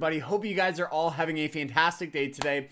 everybody? Hope you guys are all having a fantastic day today.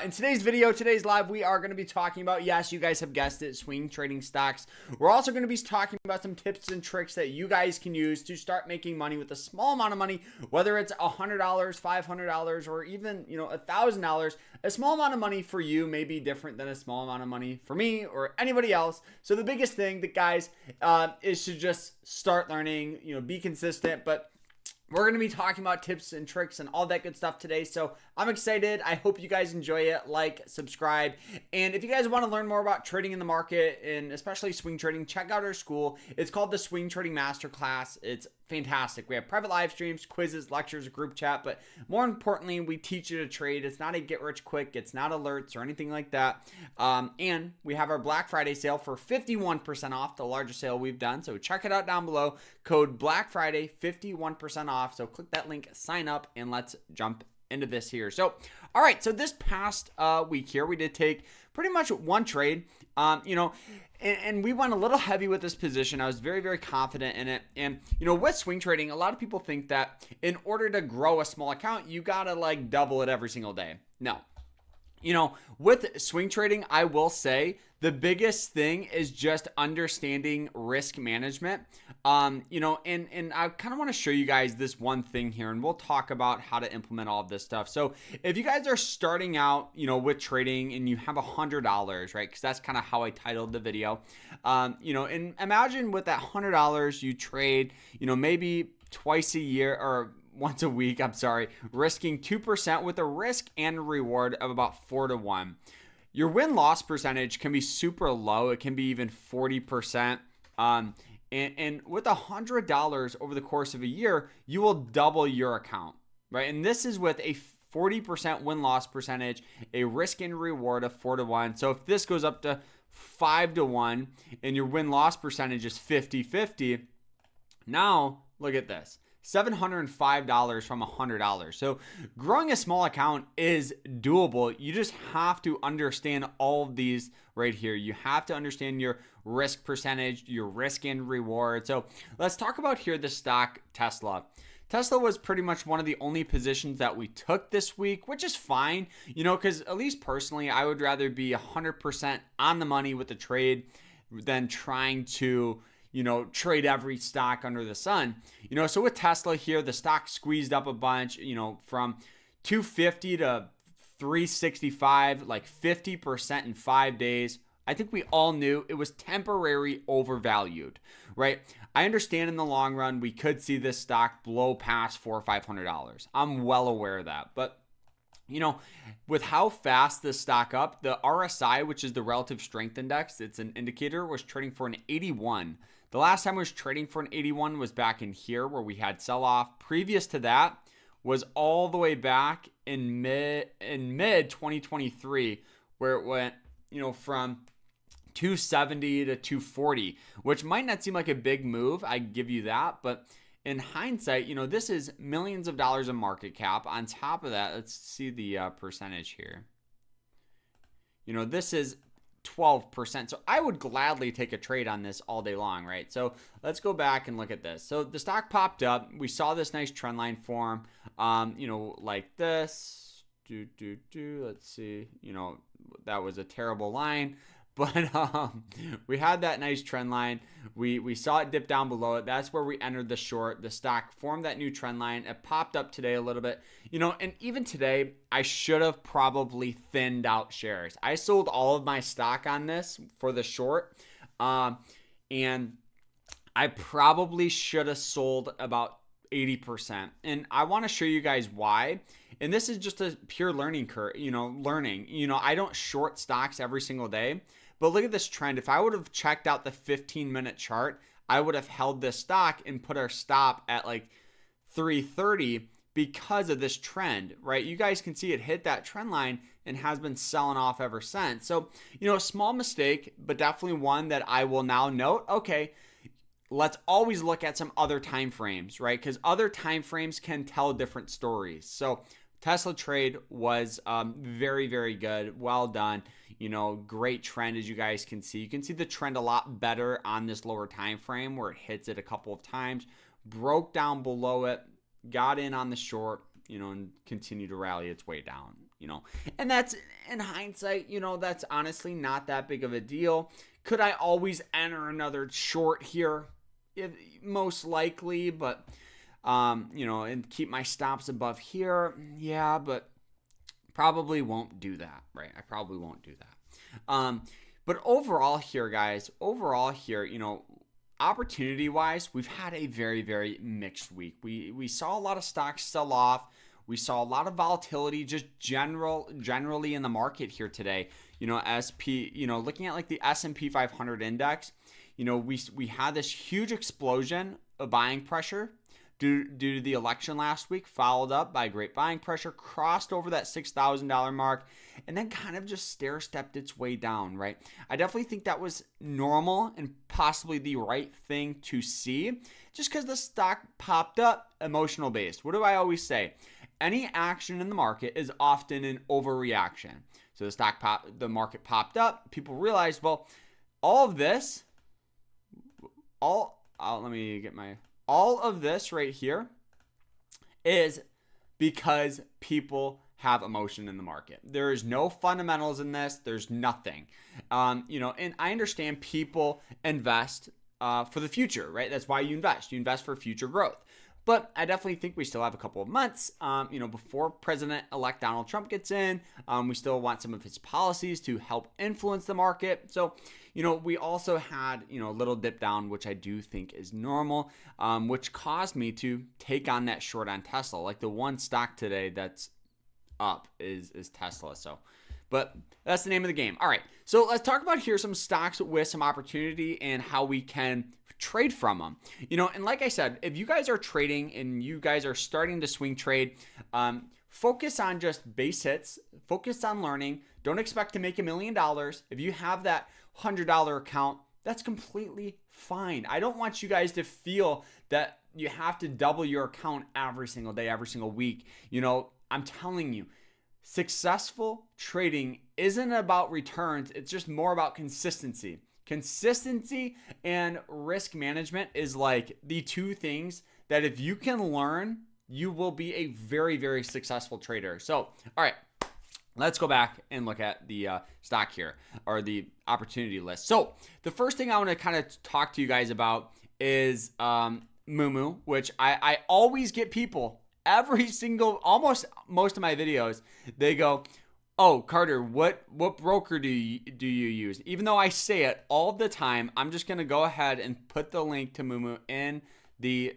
In today's video, today's live, we are going to be talking about, yes, you guys have guessed it, swing trading stocks. We're also going to be talking about some tips and tricks that you guys can use to start making money with a small amount of money, whether it's $100, $500, or even, $1,000. A small amount of money for you may be different than a small amount of money for me or anybody else. So the biggest thing that guys is to just start learning, be consistent, but we're going to be talking about tips and tricks and all that good stuff today. So I'm excited. I hope you guys enjoy it. Like, subscribe. And if you guys want to learn more about trading in the market and especially swing trading, check out our school. It's called the Swing Trading Masterclass. It's fantastic. We have private live streams, quizzes, lectures, group chat, but more importantly, we teach you to trade. It's not a get rich quick. It's not alerts or anything like that. And we have our Black Friday sale for 51% off, the largest sale we've done. So check it out down below. Code Black Friday, 51% off. So click that link, sign up, and let's jump into this here. So, all right. So this past week here, we did take pretty much one trade, and we went a little heavy with this position. I was very, very confident in it. And, with swing trading, a lot of people think that in order to grow a small account, you got to double it every single day. No. With swing trading, I will say the biggest thing is just understanding risk management. And I kind of want to show you guys this one thing here, and we'll talk about how to implement all of this stuff. So if you guys are starting out, with trading and you have $100, right? Because that's kind of how I titled the video. And imagine with that $100 you trade, maybe twice a year or once a week, risking 2% with a risk and reward of about 4-to-1. Your win-loss percentage can be super low. It can be even 40%. And with $100 over the course of a year, you will double your account, right? And this is with a 40% win-loss percentage, a risk and reward of 4-to-1. So if this goes up to 5-to-1 and your win-loss percentage is 50-50, now look at this. $705 from $100. So growing a small account is doable. You just have to understand all of these right here. You have to understand your risk percentage, your risk and reward. So let's talk about here the stock Tesla. Tesla was pretty much one of the only positions that we took this week, which is fine, because at least personally, I would rather be 100% on the money with the trade than trying to trade every stock under the sun. So with Tesla here, the stock squeezed up a bunch, from 250 to 365, 50% in 5 days. I think we all knew it was temporary overvalued, right? I understand in the long run, we could see this stock blow past $400 or $500. I'm well aware of that, but with how fast this stock up, the RSI, which is the relative strength index, it's an indicator, was trading for an 81. The last time it was trading for an 81 was back in here where we had sell off. Previous to that was all the way back in mid 2023 where it went, from 270 to 240, which might not seem like a big move. I give you that, but in hindsight, this is millions of dollars in market cap. On top of that, let's see the percentage here. This is 12%. So I would gladly take a trade on this all day long, right? So let's go back and look at this. So the stock popped up. We saw this nice trend line form, like this. Let's see. That was a terrible line. But we had that nice trend line. We saw it dip down below it. That's where we entered the short. The stock formed that new trend line. It popped up today a little bit. And even today, I should have probably thinned out shares. I sold all of my stock on this for the short. And I probably should have sold about 80%. And I want to show you guys why. And this is just a pure learning curve, I don't short stocks every single day. But look at this trend. If I would have checked out the 15-minute chart, I would have held this stock and put our stop at 330 because of this trend, right? You guys can see it hit that trend line and has been selling off ever since. So, a small mistake, but definitely one that I will now note. Okay, let's always look at some other time frames, right? Because other time frames can tell different stories. So Tesla trade was very, very good. Well done. Great trend, as you guys can see. You can see the trend a lot better on this lower time frame where it hits it a couple of times, broke down below it, got in on the short, and continue to rally its way down, and that's, in hindsight, that's honestly not that big of a deal. Could I always enter another short here? Most likely, but and keep my stops above here. Yeah, but probably won't do that, right? I probably won't do that. But overall here, guys, opportunity wise, we've had a very, very mixed week. We saw a lot of stocks sell off. We saw a lot of volatility just generally in the market here today. Looking at like the S&P 500 index, we had this huge explosion of buying pressure due to the election last week, followed up by great buying pressure, crossed over that $6,000 mark, and then kind of just stair-stepped its way down, right? I definitely think that was normal and possibly the right thing to see, just because the stock popped up, emotional based. What do I always say? Any action in the market is often an overreaction. So the market popped up, people realized, well, all of this right here is because people have emotion in the market. There is no fundamentals in this. There's nothing. And I understand people invest for the future, right? That's why you invest. You invest for future growth. But I definitely think we still have a couple of months, before President-elect Donald Trump gets in. We still want some of his policies to help influence the market. So, we also had, a little dip down, which I do think is normal, which caused me to take on that short on Tesla. Like the one stock today that's up is Tesla. So, but that's the name of the game. All right. So let's talk about here some stocks with some opportunity and how we can trade from them. And like I said, if you guys are trading and you guys are starting to swing trade, focus on just base hits, focus on learning. Don't expect to make $1 million. If you have that $100 account, that's completely fine. I don't want you guys to feel that you have to double your account every single day, every single week. I'm telling you, successful trading isn't about returns. It's just more about consistency. Consistency and risk management is like the two things that if you can learn, you will be a very, very successful trader. So, all right, let's go back and look at the stock here, or the opportunity list. So the first thing I want to kind of talk to you guys about is Moomoo, which I always get people, almost most of my videos, they go, "Oh, Carter, what broker do you use?" Even though I say it all the time, I'm just going to go ahead and put the link to Moomoo in the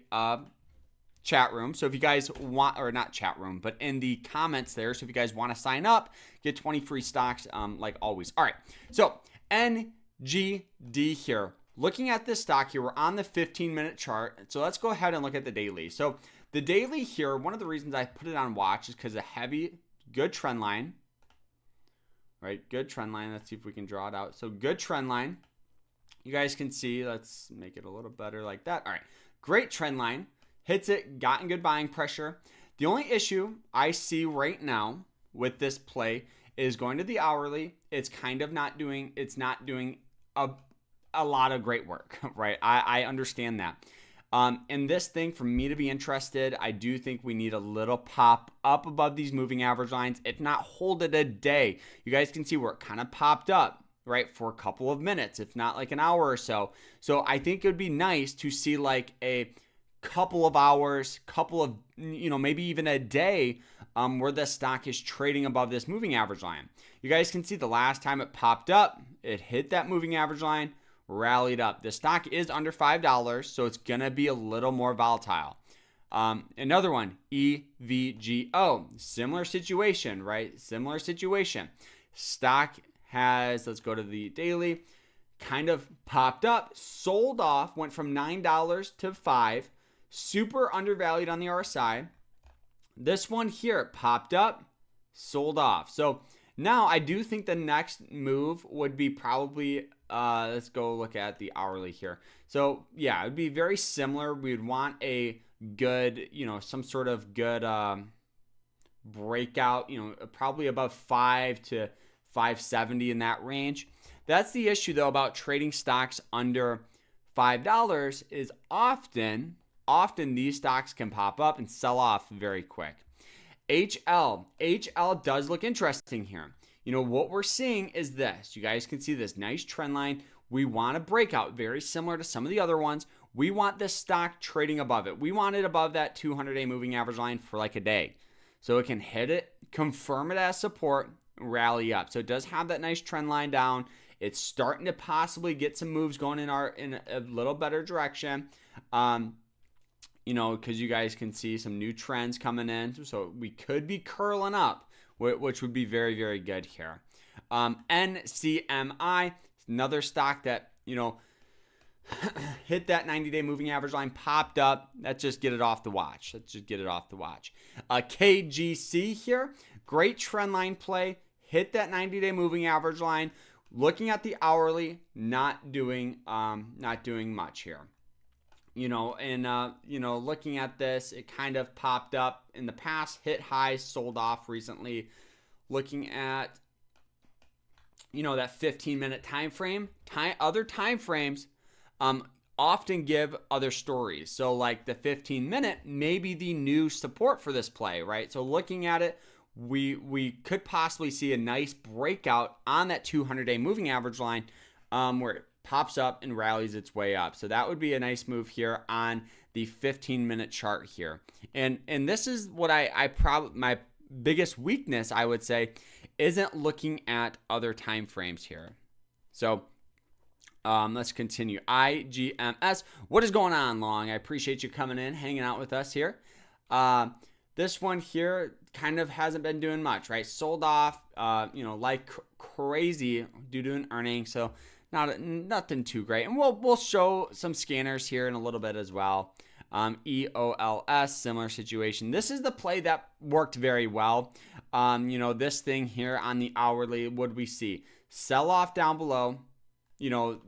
chat room. So if you guys want, or not chat room, but in the comments there. So if you guys want to sign up, get 20 free stocks, like always. All right. So NGD here. Looking at this stock here, we're on the 15-minute chart. So let's go ahead and look at the daily. So the daily here, one of the reasons I put it on watch is because good trend line. Right, good trend line. Let's see if we can draw it out. So good trend line. You guys can see, let's make it a little better like that. All right, great trend line. Hits it, gotten good buying pressure. The only issue I see right now with this play is going to the hourly. It's kind of not doing a lot of great work, right? I understand that. In this thing, for me to be interested, I do think we need a little pop up above these moving average lines. If not, hold it a day. You guys can see where it kind of popped up, right, for a couple of minutes, if not like an hour or so. So I think it would be nice to see like a couple of hours, maybe even a day where the stock is trading above this moving average line. You guys can see the last time it popped up, it hit that moving average line, rallied up. The stock is under $5, so it's going to be a little more volatile. Another one, EVGO. Similar situation, right? Similar situation. Stock has, let's go to the daily, kind of popped up, sold off, went from $9 to $5. Super undervalued on the RSI. This one here, it popped up, sold off. So now I do think the next move would be probably, let's go look at the hourly here. So yeah, it would be very similar. We would want a good, some sort of good breakout, probably above 5 to 570 in that range. That's the issue though about trading stocks under $5 is often these stocks can pop up and sell off very quick. HL does look interesting here. You know, what we're seeing is this. You guys can see this nice trend line. We want a breakout, very similar to some of the other ones. We want this stock trading above it. We want it above that 200-day moving average line for like a day. So it can hit it, confirm it as support, rally up. So it does have that nice trend line down. It's starting to possibly get some moves going in a little better direction. You know, because you guys can see some new trends coming in. So we could be curling up, which would be very, very good here. NCMI, another stock that, you know, hit that 90-day moving average line, popped up. Let's just get it off the watch. KGC here, great trend line play, hit that 90-day moving average line. Looking at the hourly, not doing much here. You know, and you know, looking at this, it kind of popped up in the past, hit highs, sold off recently. Looking at, you know, that 15-minute time frame, other time frames often give other stories. So like the 15-minute may be the new support for this play, right? So looking at it, we could possibly see a nice breakout on that 200-day moving average line where it pops up and rallies its way up. So that would be a nice move here on the 15-minute chart here. And this is what my biggest weakness, I would say, isn't looking at other time frames here. So let's continue. IGMS. What is going on, Long? I appreciate you coming in, hanging out with us here. This one here kind of hasn't been doing much, right? Sold off, you know, like crazy due to an earning. So nothing too great. And we'll show some scanners here in a little bit as well. EOLS, similar situation. This is the play that worked very well. You know, this thing here on the hourly, what do we see? Sell off down below. You know,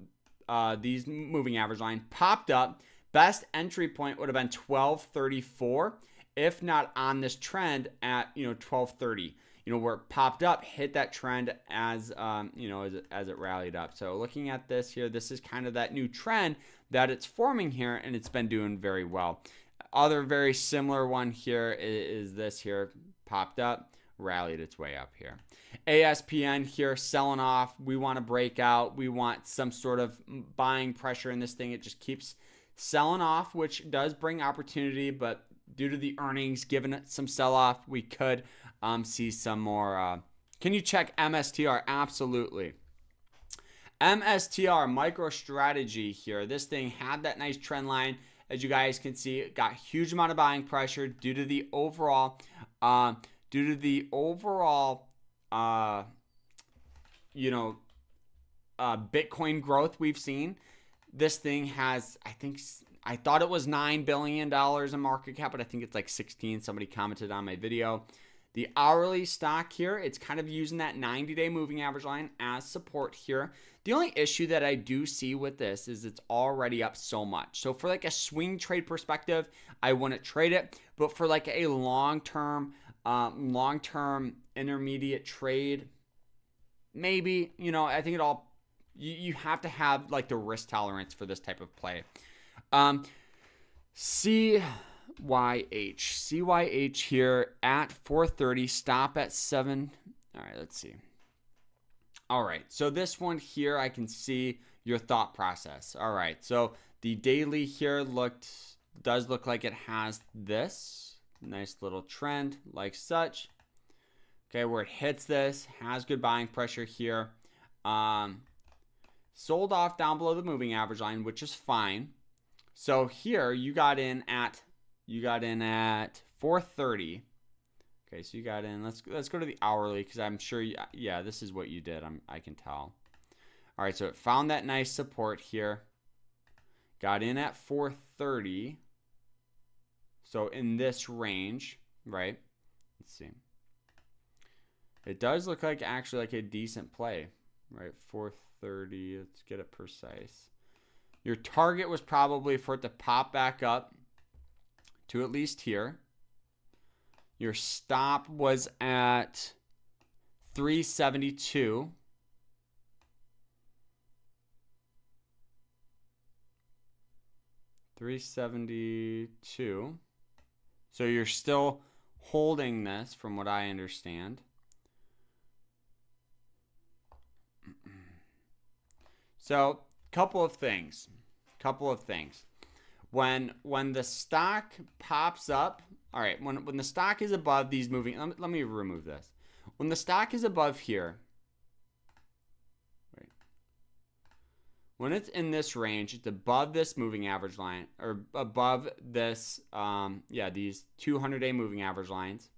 these moving average line popped up. Best entry point would have been 1234, if not on this trend at, you know, 1230. You know, where it popped up, hit that trend as, you know, as it rallied up. So looking at this here, this is kind of that new trend that it's forming here, and it's been doing very well. Other very similar one here is this here, popped up, rallied its way up here. ASPN here, selling off. We want to break out. We want some sort of buying pressure in this thing. It just keeps selling off, which does bring opportunity, but due to the earnings, given it some sell-off, we could see some more. Can you check MSTR? Absolutely. MSTR, MicroStrategy here. This thing had that nice trend line. As you guys can see, it got a huge amount of buying pressure due to the overall, you know, Bitcoin growth we've seen. This thing has, I thought it was $9 billion in market cap, but I think it's like 16. Somebody commented on my video. The hourly stock here, it's kind of using that 90-day moving average line as support here. The only issue that I do see with this is it's already up so much. So for like a swing trade perspective, I wouldn't trade it. But for like a long-term intermediate trade, maybe, you know, I think it all, you have to have like the risk tolerance for this type of play. CYH here at 430, stop at 7. All right, let's see. All right, so this one here, I can see your thought process. All right, so the daily here does look like it has this nice little trend like such. Okay, where it hits this, has good buying pressure here. Sold off down below the moving average line, which is fine. So here you got in at 430. Okay, so you got in. Let's go to the hourly, because I'm sure yeah, this is what you did. I can tell. All right, so it found that nice support here. Got in at 430. So in this range, right? Let's see. It does look like actually like a decent play, right? 430. Let's get it precise. Your target was probably for it to pop back up to at least here. Your stop was at 372. So you're still holding this from what I understand. So, couple of things. When the stock pops up, all right, when the stock is above these moving, let me remove this. When the stock is above here, right, when it's in this range, it's above this moving average line, or above this, these 200-day moving average lines,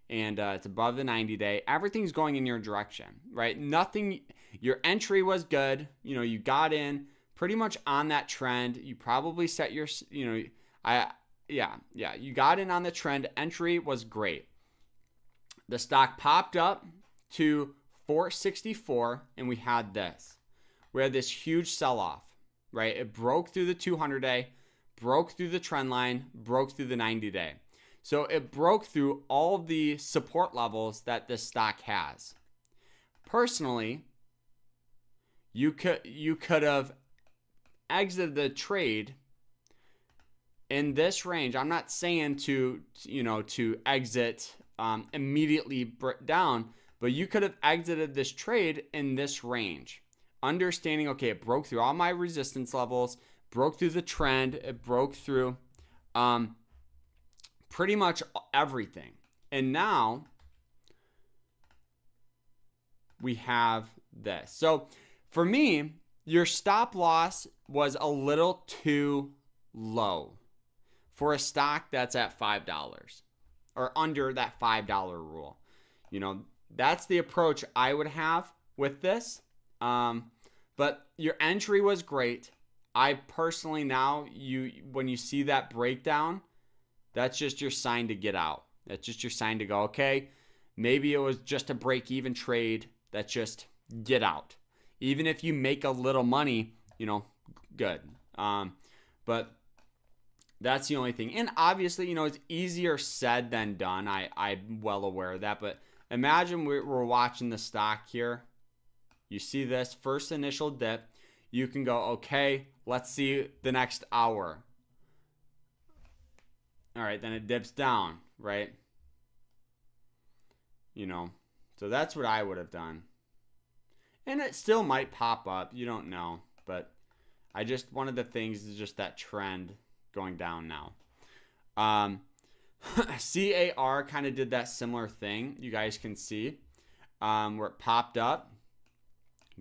and it's above the 90-day, everything's going in your direction, right? Nothing, your entry was good, you got in pretty much on that trend. You probably set your, you got in on the trend. Entry was great. The stock popped up to 464, and we had this. We had this huge sell-off, right? It broke through the 200-day, broke through the trend line, broke through the 90-day. So it broke through all the support levels that this stock has. Personally, you could have exited the trade in this range. I'm not saying to exit immediately down, but you could have exited this trade in this range, understanding, okay, it broke through all my resistance levels, broke through the trend, it broke through pretty much everything. And now we have this. So for me, your stop loss was a little too low for a stock that's at $5 or under that $5 rule. That's the approach I would have with this. But your entry was great. I personally, now when you see that breakdown, that's just your sign to get out. That's just your sign to go, okay, maybe it was just a break-even trade. That's just get out. Even if you make a little money, good. But that's the only thing. And obviously, it's easier said than done. I'm well aware of that. But imagine we're watching the stock here. You see this first initial dip. You can go, okay, let's see the next hour. All right, then it dips down, right? So that's what I would have done. And it still might pop up. You don't know. But one of the things is just that trend going down now. CAR kind of did that similar thing. You guys can see where it popped up.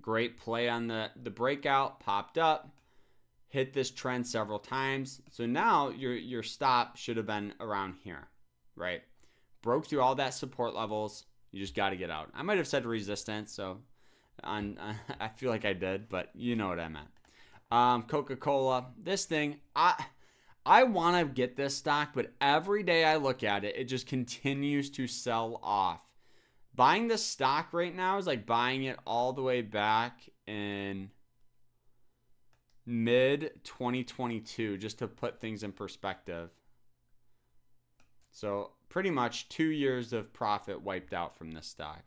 Great play on the breakout. Popped up. Hit this trend several times. So now your stop should have been around here, right? Broke through all that support levels. You just got to get out. I might have said resistance, so I feel like I did, but you know what I meant. Coca-Cola, this thing, I want to get this stock, but every day I look at it, it just continues to sell off. Buying this stock right now is like buying it all the way back in mid-2022, just to put things in perspective. So pretty much 2 years of profit wiped out from this stock.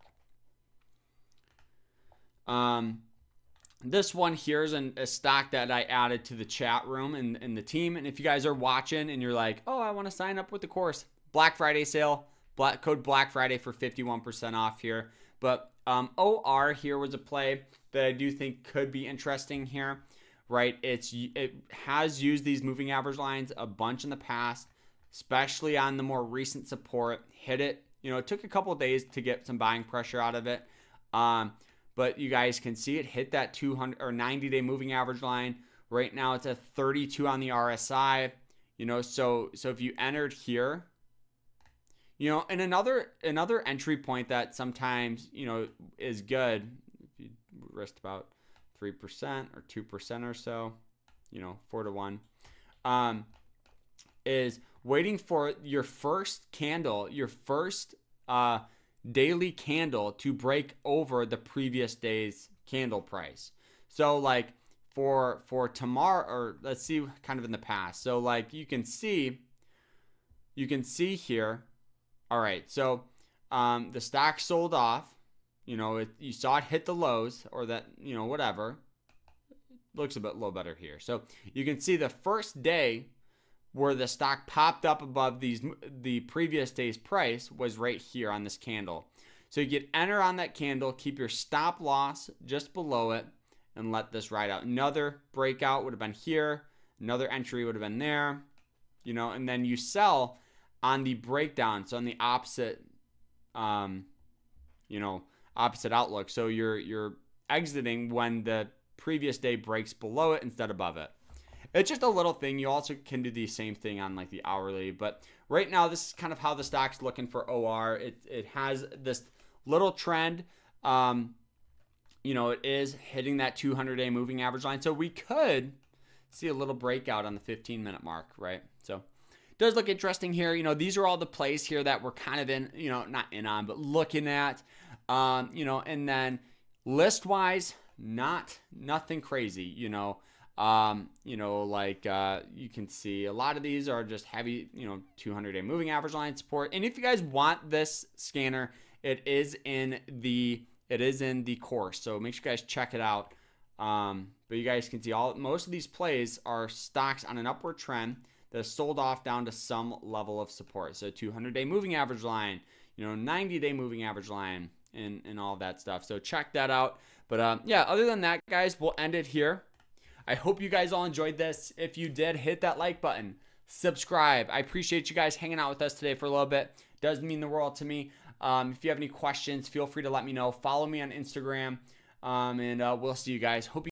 This one here is a stock that I added to the chat room and the team. And if you guys are watching and you're like, oh, I want to sign up with the course, Black Friday sale, code Black Friday for 51% off here. But OR here was a play that I do think could be interesting here, right? It has used these moving average lines a bunch in the past, especially on the more recent support. Hit it. It took a couple of days to get some buying pressure out of it. But you guys can see it hit that 200 or 90-day moving average line. Right now it's at 32 on the RSI. So if you entered here, and another entry point that sometimes, is good, if you risk about 3% or 2% or so, 4 to 1, is waiting for your first candle, your first daily candle to break over the previous day's candle price. So like for tomorrow, or let's see kind of in the past. So like you can see here. All right. So the stock sold off, you saw it hit the lows or that, whatever. Looks a little better here. So you can see the first day where the stock popped up above the previous day's price was right here on this candle. So you get enter on that candle, keep your stop loss just below it, and let this ride out. Another breakout would have been here. Another entry would have been there, you know, and then you sell on the breakdown. So on the opposite, you know, opposite outlook. So you're exiting when the previous day breaks below it instead above it. It's just a little thing. You also can do the same thing on like the hourly, but right now this is kind of how the stock's looking for OR. It has this little trend. You know, it is hitting that 200-day moving average line. So we could see a little breakout on the 15-minute mark, right? So it does look interesting here. You know, these are all the plays here that we're kind of in, you know, not in on, but looking at, you know, and then list-wise, nothing crazy, you know, like you can see a lot of these are just heavy, you know, 200-day moving average line support. And if you guys want this scanner, it is in the course, so make sure you guys check it out. But you guys can see most of these plays are stocks on an upward trend that has sold off down to some level of support. So 200-day moving average line, you know, 90-day moving average line, and all of that stuff. So check that out. But yeah, other than that, guys, we'll end it here. I hope you guys all enjoyed this. If you did, hit that like button, subscribe. I appreciate you guys hanging out with us today for a little bit. It does mean the world to me. If you have any questions, feel free to let me know. Follow me on Instagram, and we'll see you guys. Hope you